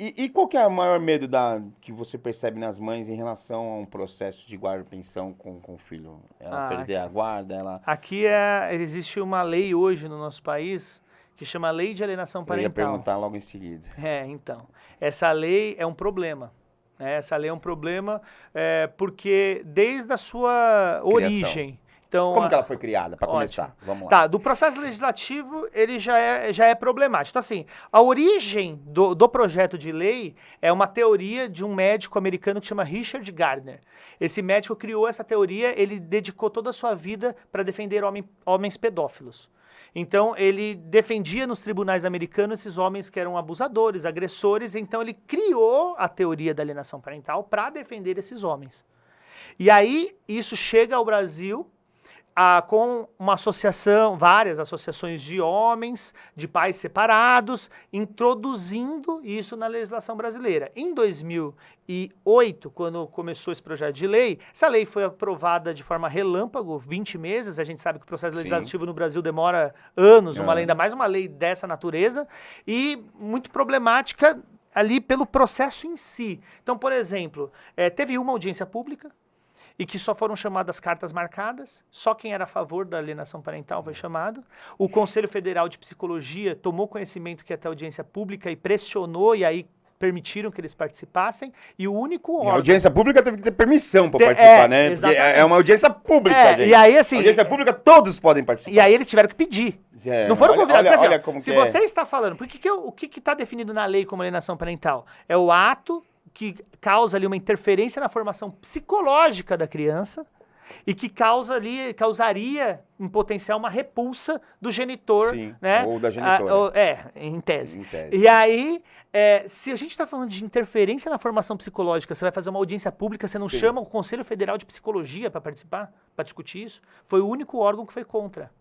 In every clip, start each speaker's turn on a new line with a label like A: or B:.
A: E qual que é o maior medo que você percebe nas mães em relação a um processo de guarda-pensão com o filho? Ela perder a guarda, ela...
B: Aqui existe uma lei hoje no nosso país que chama Lei de Alienação Parental.
A: Eu ia perguntar logo em seguida.
B: Então. Essa lei é um problema. Essa lei é um problema porque desde a sua origem... Então,
A: como que ela foi criada, para começar? Vamos lá.
B: Tá, do processo legislativo, ele já é problemático. Então, assim, a origem do projeto de lei é uma teoria de um médico americano que chama Richard Gardner. Esse médico criou essa teoria, ele dedicou toda a sua vida para defender homens pedófilos. Então, ele defendia nos tribunais americanos esses homens que eram abusadores, agressores, então ele criou a teoria da alienação parental para defender esses homens. E aí, isso chega ao Brasil... com uma associação, várias associações de homens, de pais separados, introduzindo isso na legislação brasileira. Em 2008, quando começou esse projeto de lei, essa lei foi aprovada de forma relâmpago, 20 meses, a gente sabe que o processo legislativo no Brasil demora anos, ainda mais uma lei dessa natureza, e muito problemática ali pelo processo em si. Então, por exemplo, teve uma audiência pública, e que só foram chamadas cartas marcadas, só quem era a favor da alienação parental foi chamado. O Conselho Federal de Psicologia tomou conhecimento que ia ter audiência pública e pressionou, e aí permitiram que eles participassem, e o único órgão...
A: A audiência pública teve que ter permissão para participar, né?
B: Exatamente.
A: É uma audiência pública, gente.
B: E aí, assim...
A: Audiência pública, todos podem participar.
B: E aí eles tiveram que pedir. Não foram convidados.
A: Olha como
B: se você está falando... O que está definido na lei como alienação parental? É o ato que causa ali uma interferência na formação psicológica da criança e que causaria, em potencial, uma repulsa do genitor.
A: Sim,
B: né?
A: ou da genitora.
B: Em tese.
A: Em tese.
B: E aí, se a gente está falando de interferência na formação psicológica, você vai fazer uma audiência pública, você não chama o Conselho Federal de Psicologia para participar, para discutir isso? Foi o único órgão que foi contra.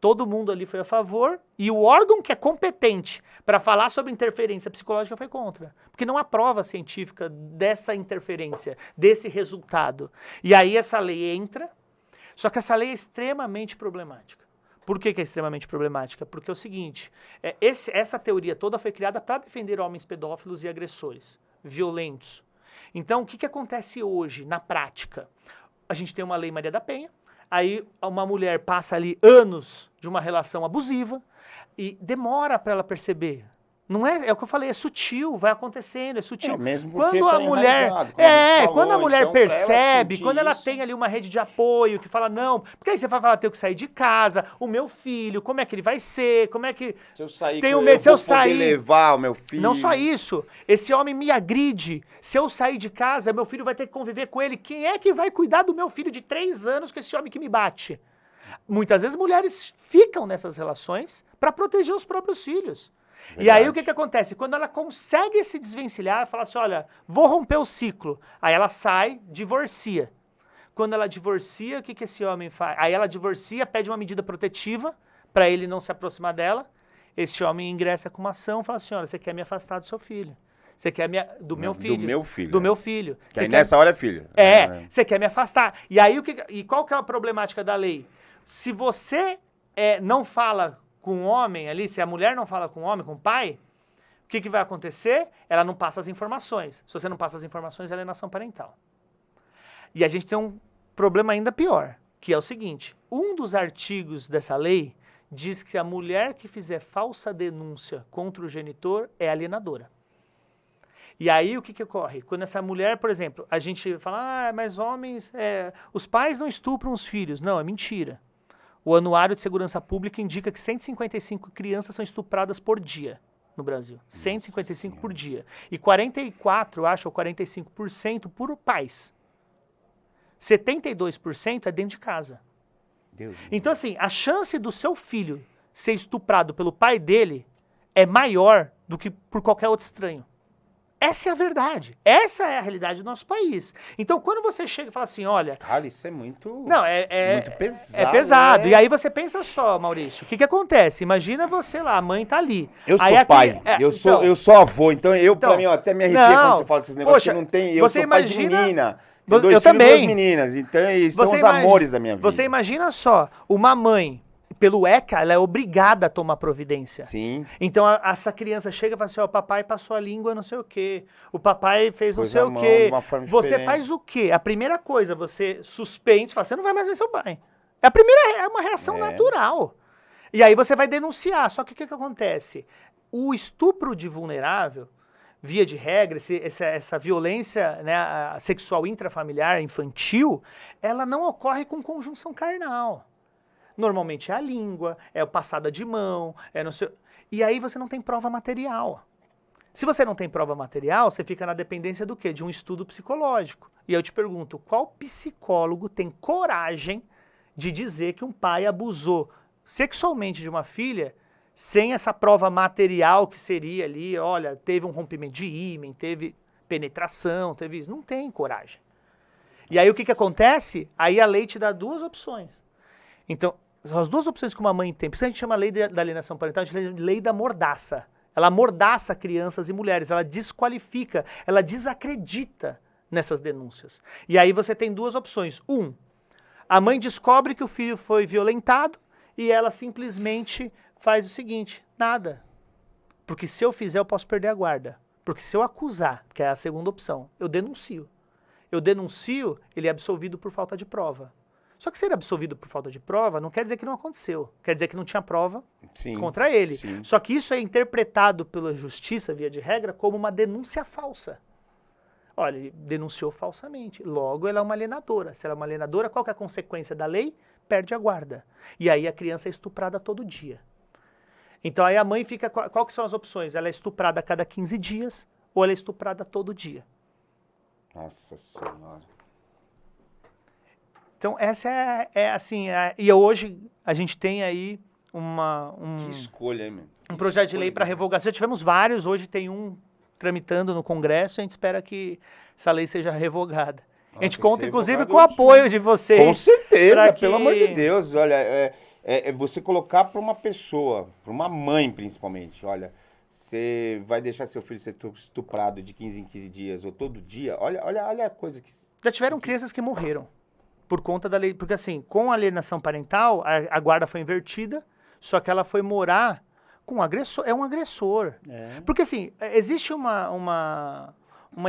B: Todo mundo ali foi a favor, e o órgão que é competente para falar sobre interferência psicológica foi contra. Porque não há prova científica dessa interferência, desse resultado. E aí essa lei entra, só que essa lei é extremamente problemática. Por que é extremamente problemática? Porque é o seguinte, essa teoria toda foi criada para defender homens pedófilos e agressores, violentos. Então, o que acontece hoje, na prática? A gente tem uma lei Maria da Penha, aí uma mulher passa ali anos de uma relação abusiva e demora para ela perceber. Não é o que eu falei, é sutil, vai acontecendo, é sutil.
A: Mesmo porque
B: quando a mulher, quando a mulher percebe, quando ela tem ali uma rede de apoio que fala não, porque aí você vai falar, tenho que sair de casa, o meu filho, como é que ele vai ser, como é que
A: se eu sair,
B: tenho medo, se eu sair,
A: levar o meu filho.
B: Não só isso, esse homem me agride, se eu sair de casa, meu filho vai ter que conviver com ele, quem é que vai cuidar do meu filho de 3 anos com esse homem que me bate? Muitas vezes mulheres ficam nessas relações para proteger os próprios filhos. Verdade. E aí o que acontece? Quando ela consegue se desvencilhar, ela fala assim, olha, vou romper o ciclo. Aí ela sai, divorcia. Quando ela divorcia, o que esse homem faz? Aí ela divorcia, pede uma medida protetiva para ele não se aproximar dela. Esse homem ingressa com uma ação e fala assim, olha, você quer me afastar do seu filho. Você quer do meu filho.
A: Do meu filho.
B: Do meu filho.
A: Que aí nessa hora é filho.
B: Você quer me afastar. E aí, qual que é a problemática da lei? Se você não fala com o homem ali, se a mulher não fala com o homem, com o pai, o que vai acontecer? Ela não passa as informações. Se você não passa as informações, é alienação parental. E a gente tem um problema ainda pior, que é o seguinte, um dos artigos dessa lei diz que a mulher que fizer falsa denúncia contra o genitor é alienadora. E aí o que ocorre? Quando essa mulher, por exemplo, a gente fala, mas homens, os pais não estupram os filhos. Não, é mentira. O Anuário de Segurança Pública indica que 155 crianças são estupradas por dia no Brasil. 155 por dia. E 44, acho, ou 45% por pais. 72% é dentro de casa. Então, assim, a chance do seu filho ser estuprado pelo pai dele é maior do que por qualquer outro estranho. Essa é a verdade. Essa é a realidade do nosso país. Então, quando você chega e fala assim, olha...
A: Cara, isso é muito...
B: Não,
A: muito pesado.
B: É pesado. E aí você pensa só, Maurício, o que acontece? Imagina você lá, a mãe tá ali.
A: Eu sou pai, eu sou avô, então pra mim, até me arrepia quando você fala desses negócios, que não tem... Eu sou pai de menina. Tenho 2 filhos e 2 meninas, então são os amores da minha vida.
B: Você imagina só, uma mãe pelo ECA, ela é obrigada a tomar providência.
A: Sim.
B: Então, essa criança chega e fala assim, ó, o papai passou a língua não sei o quê, o papai fez não
A: Pôs
B: sei
A: a
B: o
A: mão
B: quê.
A: de uma forma
B: Você
A: diferente.
B: faz o quê? A primeira coisa, você suspende, fala, você não vai mais ver seu pai. É uma reação natural. E aí você vai denunciar. Só que o que acontece? O estupro de vulnerável, via de regra, essa violência, né, sexual intrafamiliar, infantil, ela não ocorre com conjunção carnal. Normalmente é a língua, é a passada de mão, é no seu... E aí você não tem prova material. Se você não tem prova material, você fica na dependência do quê? De um estudo psicológico. E eu te pergunto, qual psicólogo tem coragem de dizer que um pai abusou sexualmente de uma filha sem essa prova material que seria ali, olha, teve um rompimento de ímen, teve penetração, teve isso. Não tem coragem. E aí o que acontece? Aí a lei te dá duas opções. Então, as duas opções que uma mãe tem, por isso a gente chama a lei da alienação parental de lei da mordaça. Ela amordaça crianças e mulheres, ela desqualifica, ela desacredita nessas denúncias. E aí você tem duas opções. A mãe descobre que o filho foi violentado e ela simplesmente faz o seguinte, nada. Porque se eu fizer, eu posso perder a guarda. Porque se eu acusar, que é a segunda opção, eu denuncio. Eu denuncio, ele é absolvido por falta de prova. Só que ser absolvido por falta de prova não quer dizer que não aconteceu. Quer dizer que não tinha prova contra ele.
A: Sim.
B: Só que isso é interpretado pela justiça, via de regra, como uma denúncia falsa. Olha, ele denunciou falsamente. Logo, ela é uma alienadora. Se ela é uma alienadora, qual que é a consequência da lei? Perde a guarda. E aí a criança é estuprada todo dia. Então aí a mãe fica... Qual que são as opções? Ela é estuprada a cada 15 dias ou ela é estuprada todo dia.
A: Nossa Senhora.
B: Então essa assim... E hoje a gente tem aí
A: Que escolha, hein, meu?
B: um projeto de lei para revogação. Já tivemos vários, hoje tem um tramitando no Congresso, a gente espera que essa lei seja revogada. A gente conta, inclusive, com o apoio de vocês.
A: Com certeza, pelo amor de Deus. Olha, você colocar para uma pessoa, para uma mãe principalmente, olha, você vai deixar seu filho ser estuprado de 15 em 15 dias ou todo dia? Olha a coisa que...
B: Já tiveram crianças que morreram por conta da lei, porque assim, com a alienação parental, a guarda foi invertida, só que ela foi morar com um agressor, é um agressor. Porque assim, existe uma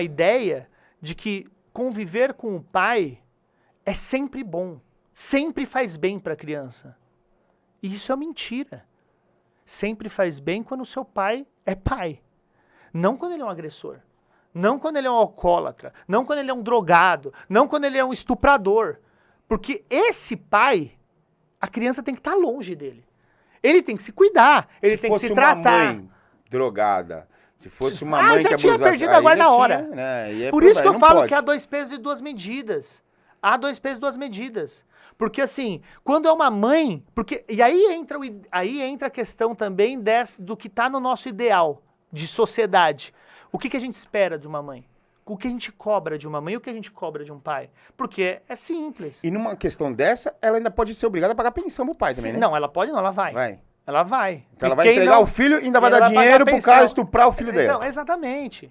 B: ideia de que conviver com o pai é sempre bom, sempre faz bem para a criança. E isso é mentira. Sempre faz bem quando o seu pai é pai, não quando ele é um agressor, não quando ele é um alcoólatra, não quando ele é um drogado, não quando ele é um estuprador. Porque esse pai, a criança tem que estar longe dele. Ele tem que se cuidar, ele tem que se tratar. Se fosse uma mãe
A: drogada, se fosse uma mãe que abusasse...
B: já tinha perdido a guarda na hora.
A: Né?
B: Por isso que eu falo que há dois pesos e duas medidas. Há dois pesos e duas medidas. Porque assim, quando é uma mãe... E aí entra a questão também do que está no nosso ideal de sociedade. O que a gente espera de uma mãe? O que a gente cobra de uma mãe e o que a gente cobra de um pai? Porque é simples.
A: E numa questão dessa, ela ainda pode ser obrigada a pagar pensão pro pai também, né?
B: Não, ela pode não, ela vai. Ela vai.
A: Então ela vai entregar o filho e ainda vai dar dinheiro pro cara estuprar o filho dela.
B: Então, exatamente.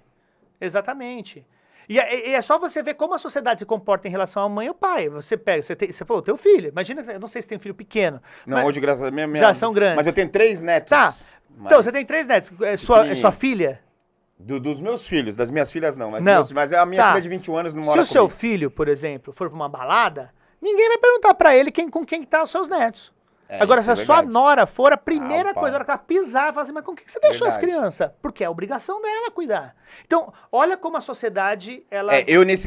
B: Exatamente. E é só você ver como a sociedade se comporta em relação à mãe e ao pai. Você pega, você falou, teu filho. Imagina, eu não sei se tem filho pequeno.
A: Não, hoje, graças a Deus,
B: já são grandes.
A: Mas eu tenho 3 netos.
B: Tá. Então, você tem 3 netos. É sua filha?
A: Dos meus filhos, das minhas filhas não. Mas a minha filha de 21 anos não mora comigo.
B: Se o seu filho, por exemplo, for pra uma balada, ninguém vai perguntar pra ele com quem tá os seus netos. Agora, se a sua nora for, a primeira coisa, a hora que ela pisar, fala assim, mas com que você deixou as crianças? Porque é a obrigação dela cuidar. Então, olha como a sociedade, ela...
A: Eu, nesse